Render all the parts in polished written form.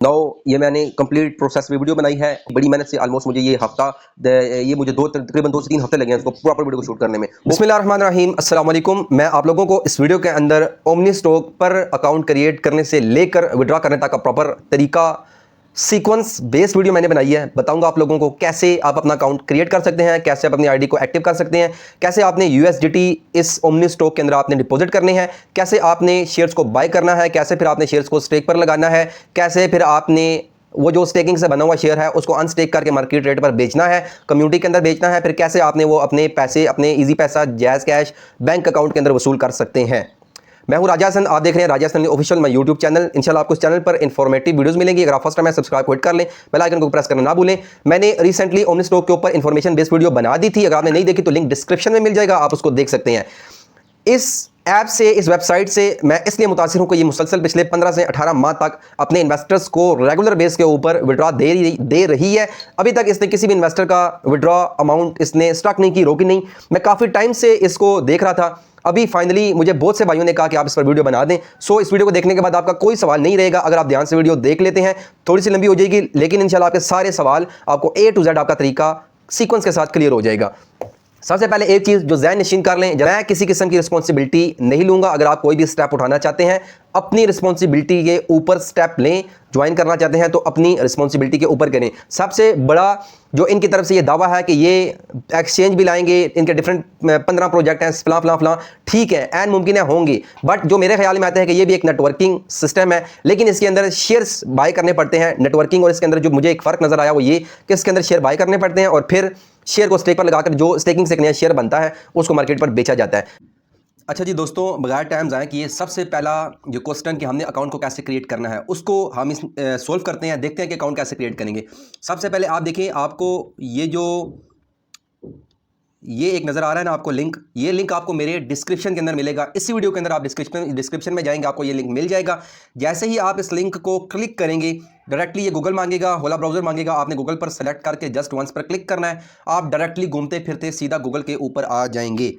Now ये मैंने complete process video बनाई है बड़ी मेहनत से। ऑलमोस्ट मुझे ये हफ्ता ये मुझे तकरीबन 2 से 3 हफ्ते लगे हैं इसको प्रॉपर वीडियो को शूट करने में। बिस्मिल्लाहिर्रहमानिर्रहीम, अस्सलाम वालेकुम। मैं आप लोगों को इस वीडियो के अंदर ओमनी स्टॉक पर अकाउंट क्रिएट करने से लेकर विड्रॉ करने तक का प्रॉपर तरीका सीक्वेंस बेस्ड वीडियो मैंने बनाई है। बताऊंगा आप लोगों को कैसे आप अपना अकाउंट क्रिएट कर सकते हैं, कैसे आप अपनी आईडी को एक्टिव कर सकते हैं, कैसे आपने यूएसडीटी इस ओमनी स्टॉक के अंदर आपने डिपॉजिट करने हैं, कैसे आपने शेयर्स को बाय करना है, कैसे फिर आपने शेयर्स को स्टेक पर लगाना है, कैसे फिर आपने वो जो स्टेकिंग से बना हुआ शेयर है उसको अनस्टेक करके मार्केट रेट पर बेचना है, कम्युनिटी के अंदर बेचना है, फिर कैसे आपने वो अपने पैसे अपने इजी पैसा जैज़ कैश बैंक अकाउंट के अंदर वसूल कर सकते हैं। मैं हूं राजा हसन, आप देख रहे हैं राजा हसन ऑफिशियल मैं यूट्यूब चैनल। इंशाल्लाह आपको इस चैनल पर इन्फॉर्मेटिव वीडियोस मिलेंगी। अगर आप फर्स्ट टाइम है सब्सक्राइब हिट कर लें, बेल आइकन को प्रेस करना ना भूलें। मैंने रिसेंटली ओमनी स्टॉक के ऊपर इन्फॉर्मेशन बेस्ड वीडियो बना दी थी, अगर आपने नहीं देखी तो लिंक डिस्क्रिप्शन में मिल जाएगा, आप उसको देख सकते हैं। इस ऐप से, इस वेबसाइट से मैं इसलिए मुतासिर हूं कि ये मुसलसल पिछले 15 से 18 माह तक अपने इन्वेस्टर्स को रेगुलर बेस के ऊपर विड्रॉ दे रही है। अभी तक इसने किसी भी इन्वेस्टर का विड्रॉ अमाउंट इसने स्टक नहीं की, रोकी नहीं। मैं काफ़ी टाइम से इसको देख रहा था। अभी फाइनली मुझे बहुत से भाइयों ने कहा कि आप इस पर वीडियो बना दें। सो इस वीडियो को देखने के बाद आपका कोई सवाल नहीं रहेगा। अगर आप ध्यान से वीडियो देख लेते हैं, थोड़ी सी लंबी हो जाएगी लेकिन इंशाल्लाह आपके सारे सवाल आपको A to Z आपका तरीका सीक्वेंस के साथ क्लियर हो जाएगा। सबसे पहले एक चीज़ जो ज़हन नशीन कर लें, मैं किसी किस्म की रिस्पॉन्सिबिलिटी नहीं लूँगा। अगर आप कोई भी स्टेप उठाना चाहते हैं, अपनी रिस्पॉन्सिबिलिटी के ऊपर स्टेप लें। ज्वाइन करना चाहते हैं तो अपनी रिस्पॉन्सिबिलिटी के ऊपर करें। सबसे बड़ा जो इनकी तरफ से ये दावा है कि ये एक्सचेंज भी लाएंगे, इनके डिफरेंट 15 प्रोजेक्ट हैं, फलां ठीक है, एन मुमकिन है होंगे, बट जो मेरे ख्याल में आता है कि ये भी एक नेटवर्किंग सिस्टम है, लेकिन इसके अंदर शेयर्स बाय करने पड़ते हैं। नेटवर्किंग और इसके अंदर जो मुझे एक फ़र्क नज़र आया वो ये कि इसके अंदर शेयर बाय करने पड़ते हैं और फिर शेयर को स्टेक पर लगाकर जो स्टेकिंग से एक नया शेयर बनता है उसको मार्केट पर बेचा जाता है। अच्छा जी दोस्तों, बगैर टाइम ज़ाया किए सबसे पहला जो क्वेश्चन कि हमने अकाउंट को कैसे क्रिएट करना है उसको हम सोल्व करते हैं, देखते हैं कि अकाउंट कैसे क्रिएट करेंगे। सबसे पहले आप देखिए, आपको ये एक नज़र आ रहा है ना आपको लिंक, ये लिंक आपको मेरे डिस्क्रिप्शन के अंदर मिलेगा। इसी वीडियो के अंदर आप डिस्क्रिप्शन में जाएंगे, आपको ये लिंक मिल जाएगा। जैसे ही आप इस लिंक को क्लिक करेंगे, डायरेक्टली ये गूगल मांगेगा, होला ब्राउज़र मांगेगा, आपने गूगल पर सेलेक्ट करके जस्ट वंस पर क्लिक करना है। आप डायरेक्टली घूमते फिरते सीधा गूगल के ऊपर आ जाएंगे।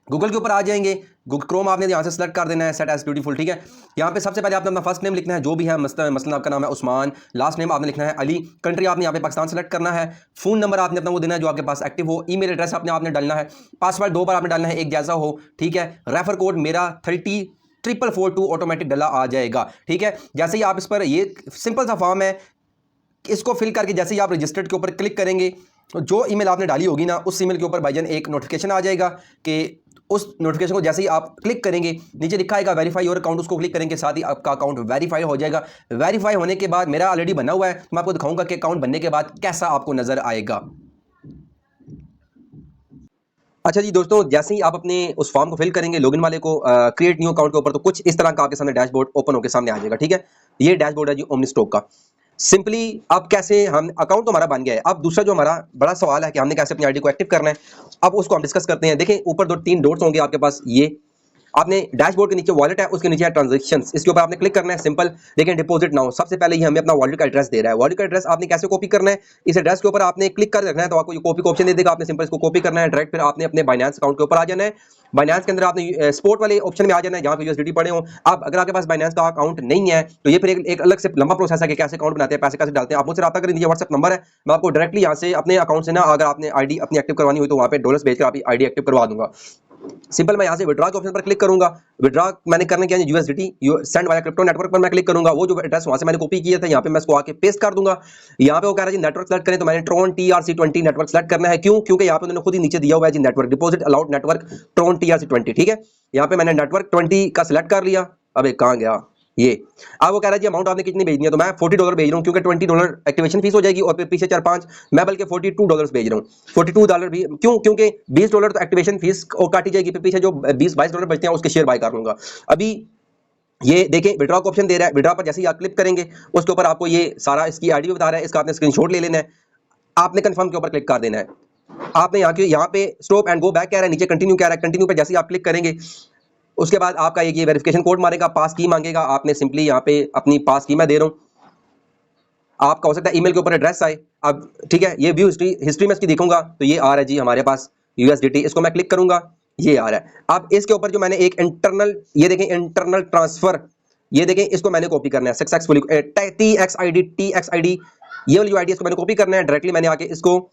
गूगल के ऊपर आ जाएंगे, गूगल क्रोम आपने यहाँ से सेलेक्ट कर देना है, सेट एज ब्यूटीफुल, ठीक है। यहाँ पे सबसे पहले आपने अपना फर्स्ट नेम लिखना है, जो भी है, मसलन आपका नाम है उस्मान, लास्ट नेम आपने लिखना है अली, कंट्री आपने यहाँ पे पाकिस्तान सेलेक्ट करना है, फ़ोन नंबर आपने अपना वो देना है जो आपके पास एक्टिव हो, ईमेल एड्रेस आपने डालना है, पासवर्ड 2 बार आपने डालना है, एक जैसा हो, ठीक है। रेफर कोड मेरा 304442 ऑटोमेटिक डला आ जाएगा, ठीक है। जैसे ही आप इस पर, ये सिंपल सा फॉर्म है, इसको फिल करके जैसे ही आप रजिस्टर्ड के ऊपर क्लिक करेंगे, जो ईमेल आपने डाली होगी ना, उस ईमेल के ऊपर भाईजान एक नोटिफिकेशन आ जाएगा कि उस नोटिफिकेशन को जैसे ही आप क्लिक करेंगे, नीचे लिखा आएगा वेरीफाई योर अकाउंट, उसको क्लिक करेंगे, साथ ही आपका अकाउंट वेरीफाई हो जाएगा। वेरीफाई होने के बाद मेरा ऑलरेडी बना हुआ है, मैं आपको दिखाऊंगा कि अकाउंट बनने के बाद कैसा आपको नजर आएगा। अच्छा जी दोस्तों, जैसे ही आप अपने उस फॉर्म को फिल करेंगे लॉगिन वाले को, क्रिएट न्यू अकाउंट के ऊपर, तो कुछ इस तरह का आपके सामने डैशबोर्ड ओपन होकर सामने आ जाएगा, ठीक है। ये डैशबोर्ड है जी ओमनी स्टॉक का। सिंपली अब कैसे हम अकाउंट तो हमारा बन गया है, अब दूसरा जो हमारा बड़ा सवाल है कि हमने कैसे अपनी आईडी को एक्टिव करना है, अब उसको हम डिस्कस करते हैं। देखें ऊपर 3 डॉट्स होंगे आपके पास, ये आपने डैशबोर्ड के नीचे वॉलेट है, उसके नीचे है ट्रांजैक्शंस, इसके ऊपर आपने क्लिक करना है। सिंपल देखें डिपॉजिट नाउ, सबसे पहले ही हमें अपना वॉलेट का एड्रेस दे रहा है। वॉलेट का एड्रेस आपने कैसे कॉपी करना है, इस एड्रेस के ऊपर आपने क्लिक कर रखना है तो आपको ये कॉपी का ऑप्शन दे देगा। आपने सिंपल इसको कॉपी करना है डायरेक्ट, फिर आपने अपने बाइनेंस अकाउंट के ऊपर आ जाना है। बाइनेंस के अंदर आपने स्पोर्ट वाले ऑप्शन में आ जाना है जहां पे यूएसडीटी पड़े हो। अब अगर आपके पास बाइनेंस का अकाउंट नहीं है तो ये फिर एक अलग से लंबा प्रोसेस है कि कैसे अकाउंट बनाते हैं, पैसे कैसे डालते हैं। आप मुझसे राब्ता कर दीजिए, व्हाट्सएप नंबर है, मैं आपको डायरेक्टली यहाँ से अपने अकाउंट से ना, अगर आपने आईडी अपनी एक्टिव करवानी हुई तो वहाँ पे डॉलर्स भेजकर आप आईडी एक्टिव करवा दूंगा। सिंपल मैं यहाँ से विड्रॉ के ऑप्शन पर क्लिक करूंगा। विड्रॉ मैंने करने क्या है, USDT send via crypto network पर मैं क्लिक करूंगा। वो जो एड्रेस वहां से मैंने कॉपी किया था यहाँ पे मैं इसको आके पेस्ट कर दूंगा। यहाँ पे वो कह रहा है जी नेटवर्क सेलेक्ट करें, तो मैंने ट्रॉन TRC20 नेटवर्क सेलेक्ट करना है। क्यों? क्योंकि यहाँ पे उन्होंने खुद ही नीचे दिया हुआ है G network deposit allowed network Tron TRC20, ठीक है। यहाँ पे मैंने नेटवर्क 20 का सिलेक्ट कर लिया। अब एक कहाँ गया ये, अब वो कह रहा है जी अमाउंट आपने कितनी भेजनी है, तो मैं $40 भेज रहा हूँ क्योंकि $20 एक्टिवेशन फीस हो जाएगी और फिर पीछे 4-5 मैं बल्कि $42 भेज रहा हूँ। $42 भी क्यों? क्योंकि $20 तो एक्टिवेशन फीस और काटी जाएगी, फिर पीछे जो $20-22 बचते हैं उसके शेयर बाय कर लूंगा। अभी ये देखें विड्रॉ का ऑप्शन दे रहा है, विड्रॉ पर जैसे ही आप क्लिक करेंगे उसके ऊपर आपको ये सारा इसकी आईडी बता रहा है, इसका आपने स्क्रीनशॉट ले लेना है, आपने कंफर्म के ऊपर क्लिक कर देना है। आपने यहाँ पे स्टॉप एंड गो बैक कह रहा है, नीचे कंटिन्यू कह रहा है, कंटिन्यू पे जैसे ही आप क्लिक करेंगे उसके बाद आपका ये वेरिफिकेशन कोड मारेगा, पास की मांगेगा। आपने सिंपली यहाँ पे अपनी पास की मैं दे रहा हूँ, आपका हो सकता है ईमेल के ऊपर एड्रेस आए। अब ठीक है, ये व्यू हिस्ट्री में इसकी देखूंगा तो ये आ रहा है जी हमारे पास यूएसडीटी, इसको मैं क्लिक करूंगा, ये आ रहा है। अब इसके ऊपर जो मैंने एक इंटरनल, ये देखें इंटरनल ट्रांसफर ये देखें, इसको मैंने कॉपी करना है सक्सेसफुली, TXID ये वाली जो आईडी इसको मैंने कॉपी करना है डायरेक्टली। मैंने आके इसको,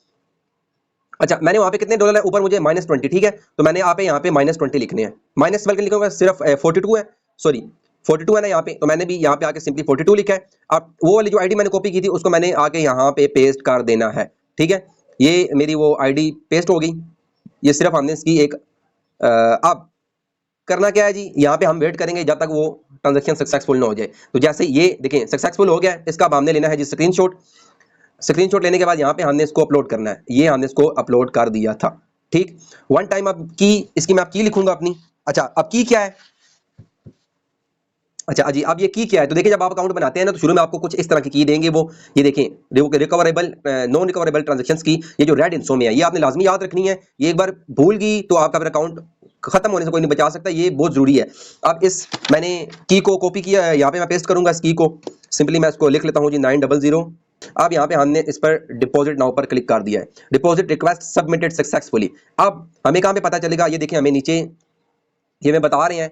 अच्छा मैंने वहां पे कितने डॉलर है ऊपर मुझे -20, ठीक है, तो मैंने यहाँ पे -20 लिखने हैं, माइनस बल्कि लिखूंगा सिर्फ 42 है, सॉरी 42 है ना यहाँ पे, तो मैंने भी यहाँ पे आके सिंपली 42 लिखा है। अब वो वाली जो आईडी मैंने कॉपी की थी उसको मैंने आके यहाँ पे पेस्ट कर देना है, ठीक है, ये मेरी वो आईडी पेस्ट हो गई। ये सिर्फ हमने इसकी एक अब करना क्या है जी, यहाँ पे हम वेट करेंगे जब तक वो ट्रांजेक्शन सक्सेसफुल ना हो जाए। तो जैसे ये देखें सक्सेसफुल हो गया है, इसका अब हमने लेना है जी स्क्रीनशॉट लेने के बाद यहाँ पे हमने इसको अपलोड करना है, ये हमने इसको अपलोड कर दिया था, ठीक। वन टाइम अब की, इसकी मैं अब की लिखूंगा अपनी। अच्छा अब की क्या है, अच्छा जी अब ये की क्या है, तो देखिए जब आप अकाउंट बनाते हैं ना तो शुरू में आपको कुछ इस तरह की देंगे वो, ये देखें रिकवरेबल नॉन रिकवरेबल ट्रांजैक्शंस की, ये जो रेड इंसो में है ये आपने लाजमी याद रखनी है। ये एक बार भूल गई तो आपका फिर अकाउंट खत्म होने से कोई नहीं बचा सकता, ये बहुत जरूरी है। अब इस मैंने की को कॉपी किया है, यहाँ पे मैं पेस्ट करूंगा इस की को, सिंपली मैं इसको लिख लेता हूँ जी 900। अब यहाँ पे हमने इस पर डिपॉजिट नाउ पर क्लिक कर दिया है, डिपॉजिट रिक्वेस्ट सबमिटेड सक्सेसफुली। अब हमें कहाँ पे पता चलेगा, ये देखिए हमें नीचे ये में बता रहे हैं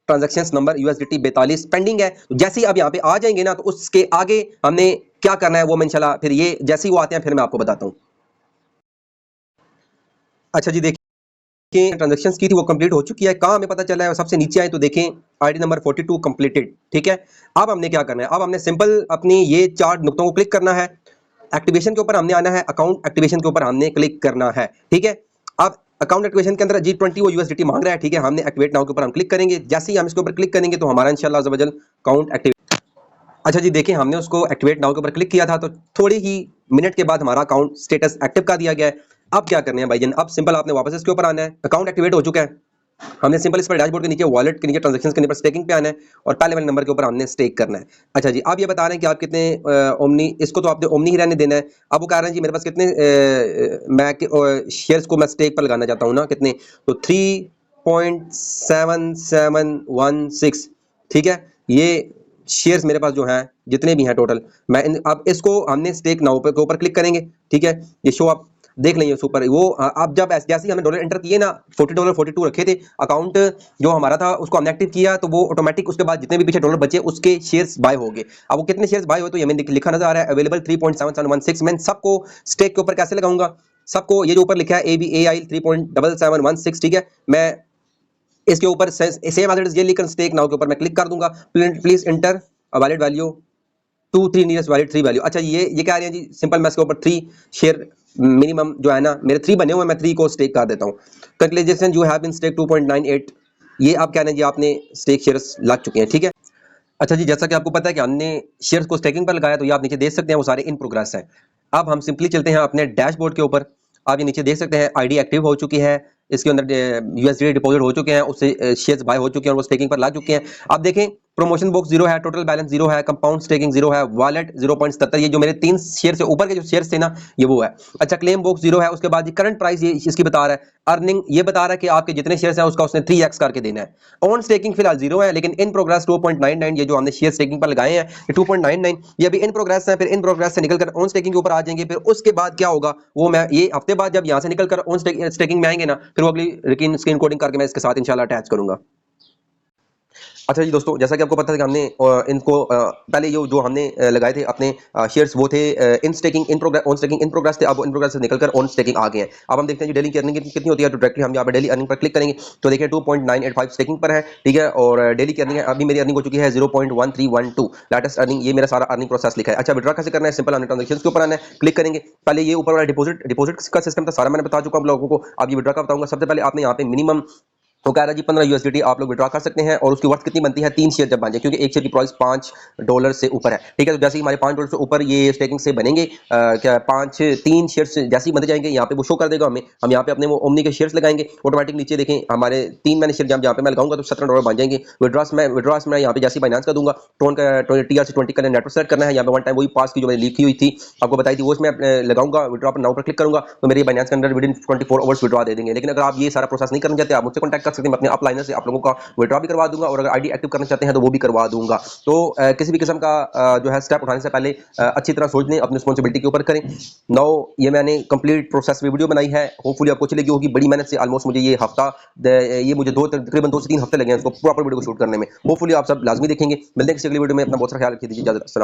ट्रांजैक्शंस नंबर USDT 42 पेंडिंग है। तो जैसे ही अब यहाँ पे आ जाएंगे ना तो उसके आगे हमने क्या करना है वो मैं इंशाल्लाह फिर ये जैसे ही वो आते हैं फिर मैं आपको बताता हूँ। अच्छा जी देखिए ट्रांजैक्शंस की थी वो कंप्लीट हो चुकी है, कहाँ हमें पता चला है, सबसे नीचे आए तो देखें आईडी नंबर 42 कंप्लीटेड, ठीक है। अब हमने क्या करना है, अब हमने सिंपल अपनी ये 4 नुक्तों को क्लिक करना है, एक्टिवेशन के ऊपर हमने आना है, अकाउंट एक्टिवेशन के ऊपर हमने क्लिक करना है, ठीक है। अब अकाउंट एक्टिवेशन के अंदर G20 वो USDT मांग रहा है, ठीक है, हमने एक्टिवेट नाउ के ऊपर हम क्लिक करेंगे। जैसे ही हम इसके ऊपर क्लिक करेंगे तो हमारा इंशाल्लाह अज़्ज़ा वजल अकाउंट एक्टिवेट। अच्छा जी देखें हमने उसको एक्टिवेट नाउ के ऊपर क्लिक किया था तो थोड़ी ही मिनट के बाद हमारा अकाउंट स्टेटस एक्टिव कर दिया गया है। अब क्या करना है भाईजान, अब सिंपल आपने वापस इसके ऊपर आना है, अकाउंट एक्टिवेट हो चुका है, हमने सिंपल इस पर डैशबोर्ड के नीचे वॉलेट के नीचे ट्रांजैक्शंस के ऊपर स्टेकिंग पे आना है और पहले वाले नंबर के ऊपर हमने स्टेक करना है। अच्छा जी आप ये बता रहे हैं कि आप कितने ओमनी, इसको तो आपने ओमनी ही रहने देना है। अब वो कह रहे हैं जी मेरे पास कितने मैं शेयर्स को मैं स्टेक पर लगाना चाहता हूँ ना, कितने, तो 3.7716, ठीक है, ये शेयर्स मेरे पास जो हैं जितने भी हैं टोटल, मैं अब इसको हमने स्टेक नाउ के ऊपर क्लिक करेंगे, ठीक है, ये शो आप देख लेंगे उस ऊपर वो। अब जब जैसे ही हमने डॉलर एंटर किए ना, $40 42 रखे थे, अकाउंट जो हमारा था उसको हमने एक्टिव किया तो वो ऑटोमेटिक उसके बाद जितने भी पीछे डॉलर बचे उसके शेयर्स बाय हो गए। अब वो कितने शेयर्स बाय हुए तो ये मैंने लिखा नजर आ रहा है अवेलेबल 3.7716। मैं सबको स्टेक के ऊपर कैसे लगाऊंगा, सबको ये जो ऊपर लिखा है ABAI 3.7716, ठीक है, मैं इसके ऊपर सेम एज इट इज ये लिखकर स्टेक नाउ के ऊपर मैं क्लिक कर दूंगा। Please enter valid value 2 3 nearest valid 3 value. अच्छा ये कह रहे हैं जी सिंपल मैं इसके ऊपर 3 शेयर मिनिमम जो है ना, मेरे 3 बने हुए, मैं 3 को स्टेक कर देता हूँ। Congratulation you have been stake 2.98, ये आप कह रहे हैं जी आपने स्टेक शेयर्स लग चुके हैं, ठीक है। अच्छा जी जैसा कि आपको पता है कि हमने शेयर्स को स्टेकिंग पर लगाया तो ये आप नीचे देख सकते हैं वो सारे इन प्रोग्रेस हैं। अब हम सिंपली चलते हैं अपने डैशबोर्ड के ऊपर, आप ये नीचे देख सकते हैं आईडी एक्टिव हो चुकी है, इसके अंदर USDT डिपॉजिट हो चुके हैं, उससे शेयर्स बाय हो चुके हैं और वो स्टेकिंग पर लग चुके हैं। आप देखें प्रमोशन बॉक्स 0 है, टोटल बैलेंस 0 है, कंपाउंड स्टेकिंग 0 है, वॉलेट 0.77, ये जो मेरे 3 शेयर से ऊपर के जो शेयर्स थे ना ये वो है। अच्छा क्लेम बॉक्स 0 है, उसके बाद करंट प्राइस ये इसकी बता रहा है, अर्निंग ये बता रहा है कि आपके जितने शेयर्स हैं उसका उसने 3x करके देना है। ऑन स्टेकिंग फिलहाल 0 है, लेकिन इन प्रोग्रेस 2.99, ये जो हमने शेयर स्टेकिंग पर लगाए हैं ये 2.99 ये अभी इन प्रोग्रेस है, फिर इन प्रोग्रेस से निकलकर ऑन स्टेकिंग के ऊपर आ जाएंगे। फिर उसके बाद क्या होगा वो मैं ये हफ्ते बाद जब यहाँ से निकलकर ऑन स्टेकिंग में आएंगे ना फिर वो अगली स्क्रीन कोडिंग करके मैं इसके साथ इंशाल्लाह अटैच करूंगा। अच्छा जी दोस्तों जैसा कि आपको पता है कि हमने इनको पहले जो हमने लगाए थे अपने शेयर्स वो थे in staking in progress, on staking in progress थे, अब इन प्रोग्रेस से निकलकर ऑन स्टेकिंग आ गए हैं। अब हम देखते हैं जी डेली की अर्निंग कितनी होती है, तो डायरेक्टली हम यहाँ पे डेली अर्निंग पर क्लिक करेंगे तो देखिए 2.985 स्टेकिंग पर है, ठीक है, और डेली की अर्निंग है अभी मेरी अर्निंग हो चुकी है 0.1312 लेटेस्ट अर्निंग, ये मेरा सारा अर्निंग प्रोसेस लिखा है। अच्छा विड्रॉ कैसे करना है, सिंपल हमने ट्रांजेक्शन के ऊपर आना है, क्लिक करेंगे, पहले ये ऊपर वाला डिपॉजिट का सिस्टम था सारा मैंने बता चुका हूं लोगों को, अब ये विड्रॉ का बताऊंगा। सबसे पहले आपने यहाँ पे मिनिमम तो कह रहा है जी 15 USDT आप लोग विड्रॉ कर सकते हैं और उसकी वर्थ कितनी बनती है 3 शेयर जब बन जाए, क्योंकि एक शेयर की प्राइस $5 से ऊपर है, ठीक है। तो जैसे ही हमारे $5 से ऊपर ये स्टेकिंग से बनेंगे क्या 3 शेयर्स जैसे ही बनते जाएंगे यहाँ पे वो शो कर देगा हमें, हम यहाँ पे अपने वो ओमनी के शेयर्स लगाएंगे ऑटोमेटिक नीचे देखें हमारे 3 मैंने शेयर जहाँ पे मैं लगाऊंगा तो $17 बन जाएंगे। विड्रॉस में यहाँ पे जैसे बाइनेंस का दूंगा टोन का TRC20 का नेटवर्क सेट करना है, यहाँ पे वन टाइम वही पास की जो मैंने लिखी हुई थी आपको बताई थी वो इसमें लगाऊंगा, विड्रॉ पर नाउ पर क्लिक करूंगा तो मेरे बाइनेंस के अंदर विदिन 24 आवर्स विड्रॉ दे देंगे। लेकिन अगर आप ये सारा प्रोसेस नहीं करना चाहते आप मुझसे कॉन्टैक्ट कर रख सकते हैं, मैं अपने अपलाइनर से आप लोगों का विड्रॉ भी करवा दूंगा और अगर आईडी एक्टिव करना चाहते हैं तो वो भी करवा दूंगा। तो किसी भी किस्म का जो है स्टेप उठाने से पहले अच्छी तरह सोच लें, अपनी रिस्पॉन्सिबिलिटी के ऊपर करें। नाउ ये मैंने कंप्लीट प्रोसेस वीडियो बनाई है, होपफुली आपको अच्छी लगी होगी। बड़ी मेहनत से ऑलमोस्ट मुझे ये हफ्ता ये मुझे तकरीबन 2 से 3 हफ्ते लगे हैं इसको प्रॉपर वीडियो को शूट करने में। होपफुली आप सब लाजमी देखेंगे। मिलते हैं किसी अगली वीडियो में। अपना बहुत सारा ख्याल रखिए। दीजिए इजाजत।